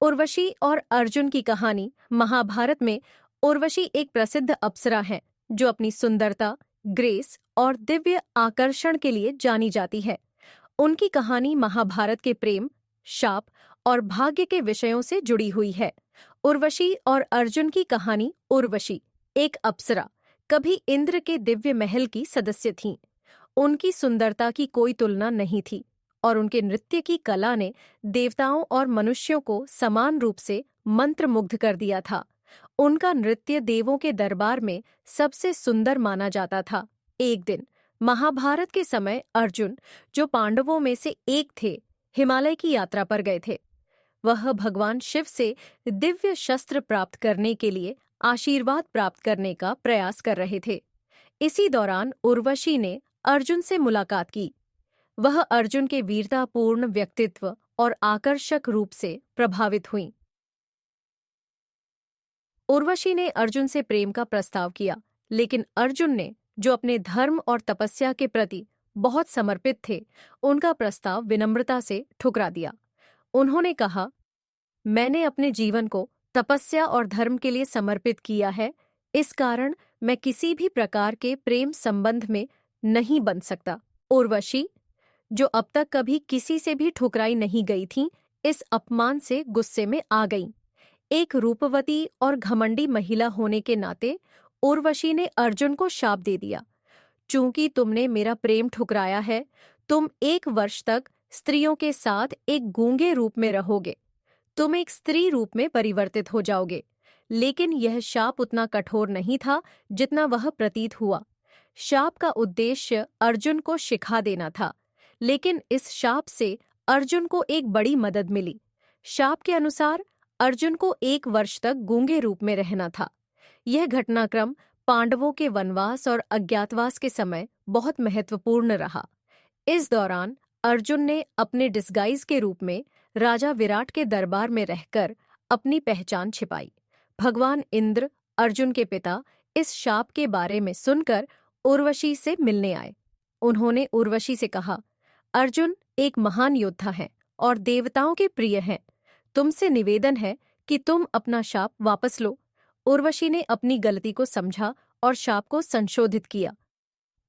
उर्वशी और अर्जुन की कहानी। महाभारत में उर्वशी एक प्रसिद्ध अप्सरा है जो अपनी सुंदरता, ग्रेस और दिव्य आकर्षण के लिए जानी जाती है। उनकी कहानी महाभारत के प्रेम, शाप और भाग्य के विषयों से जुड़ी हुई है। उर्वशी और अर्जुन की कहानी। उर्वशी एक अप्सरा, कभी इंद्र के दिव्य महल की सदस्य थीं। उनकी सुंदरता की कोई तुलना नहीं थी और उनके नृत्य की कला ने देवताओं और मनुष्यों को समान रूप से मंत्रमुग्ध कर दिया था। उनका नृत्य देवों के दरबार में सबसे सुंदर माना जाता था। एक दिन महाभारत के समय अर्जुन, जो पांडवों में से एक थे, हिमालय की यात्रा पर गए थे। वह भगवान शिव से दिव्य शस्त्र प्राप्त करने के लिए आशीर्वाद प्राप्त करने का प्रयास कर रहे थे। इसी दौरान उर्वशी ने अर्जुन से मुलाकात की। वह अर्जुन के वीरतापूर्ण व्यक्तित्व और आकर्षक रूप से प्रभावित हुईं। उर्वशी ने अर्जुन से प्रेम का प्रस्ताव किया, लेकिन अर्जुन ने, जो अपने धर्म और तपस्या के प्रति बहुत समर्पित थे, उनका प्रस्ताव विनम्रता से ठुकरा दिया। उन्होंने कहा, मैंने अपने जीवन को तपस्या और धर्म के लिए समर्पित किया है, इस कारण मैं किसी भी प्रकार के प्रेम संबंध में नहीं बन सकता। उर्वशी, जो अब तक कभी किसी से भी ठुकराई नहीं गई थीं, इस अपमान से गुस्से में आ गईं। एक रूपवती और घमंडी महिला होने के नाते उर्वशी ने अर्जुन को शाप दे दिया, चूंकि तुमने मेरा प्रेम ठुकराया है, तुम 1 वर्ष तक स्त्रियों के साथ एक गूंगे रूप में रहोगे। तुम एक स्त्री रूप में परिवर्तित हो जाओगे। लेकिन यह शाप उतना कठोर नहीं था जितना वह प्रतीत हुआ। शाप का उद्देश्य अर्जुन को शिखा देना था, लेकिन इस शाप से अर्जुन को एक बड़ी मदद मिली। शाप के अनुसार अर्जुन को 1 वर्ष तक गूंगे रूप में रहना था। यह घटनाक्रम पांडवों के वनवास और अज्ञातवास के समय बहुत महत्वपूर्ण रहा। इस दौरान अर्जुन ने अपने डिस्गाइज के रूप में राजा विराट के दरबार में रहकर अपनी पहचान छिपाई। भगवान इंद्र, अर्जुन के पिता, इस शाप के बारे में सुनकर उर्वशी से मिलने आए। उन्होंने उर्वशी से कहा, अर्जुन एक महान योद्धा है और देवताओं के प्रिय हैं। तुमसे निवेदन है कि तुम अपना शाप वापस लो। उर्वशी ने अपनी गलती को समझा और शाप को संशोधित किया।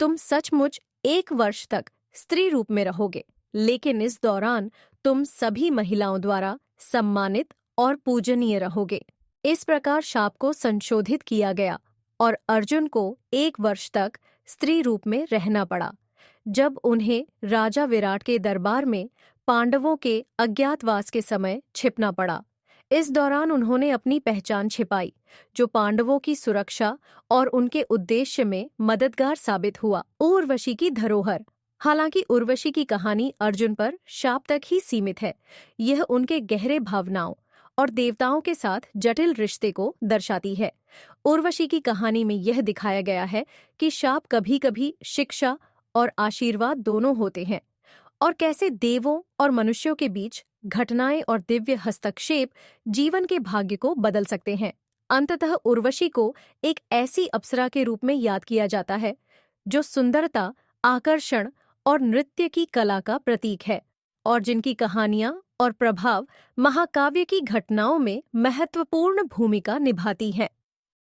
तुम सचमुच 1 वर्ष तक स्त्री रूप में रहोगे, लेकिन इस दौरान तुम सभी महिलाओं द्वारा सम्मानित और पूजनीय रहोगे। इस प्रकार शाप को संशोधित किया गया और अर्जुन को 1 वर्ष तक स्त्री रूप में रहना पड़ा। जब उन्हें राजा विराट के दरबार में पांडवों के अज्ञातवास के समय छिपना पड़ा, इस दौरान उन्होंने अपनी पहचान छिपाई, जो पांडवों की सुरक्षा और उनके उद्देश्य में मददगार साबित हुआ। उर्वशी की धरोहर। हालांकि उर्वशी की कहानी अर्जुन पर शाप तक ही सीमित है, यह उनके गहरे भावनाओं और देवताओं के साथ जटिल रिश्ते को दर्शाती है। उर्वशी की कहानी में यह दिखाया गया है कि शाप कभी-कभी शिक्षा और आशीर्वाद दोनों होते हैं, और कैसे देवों और मनुष्यों के बीच घटनाएं और दिव्य हस्तक्षेप जीवन के भाग्य को बदल सकते हैं। अंततः उर्वशी को एक ऐसी अप्सरा के रूप में याद किया जाता है जो सुंदरता, आकर्षण और नृत्य की कला का प्रतीक है, और जिनकी कहानियां और प्रभाव महाकाव्य की घटनाओं में महत्वपूर्ण भूमिका निभाती हैं।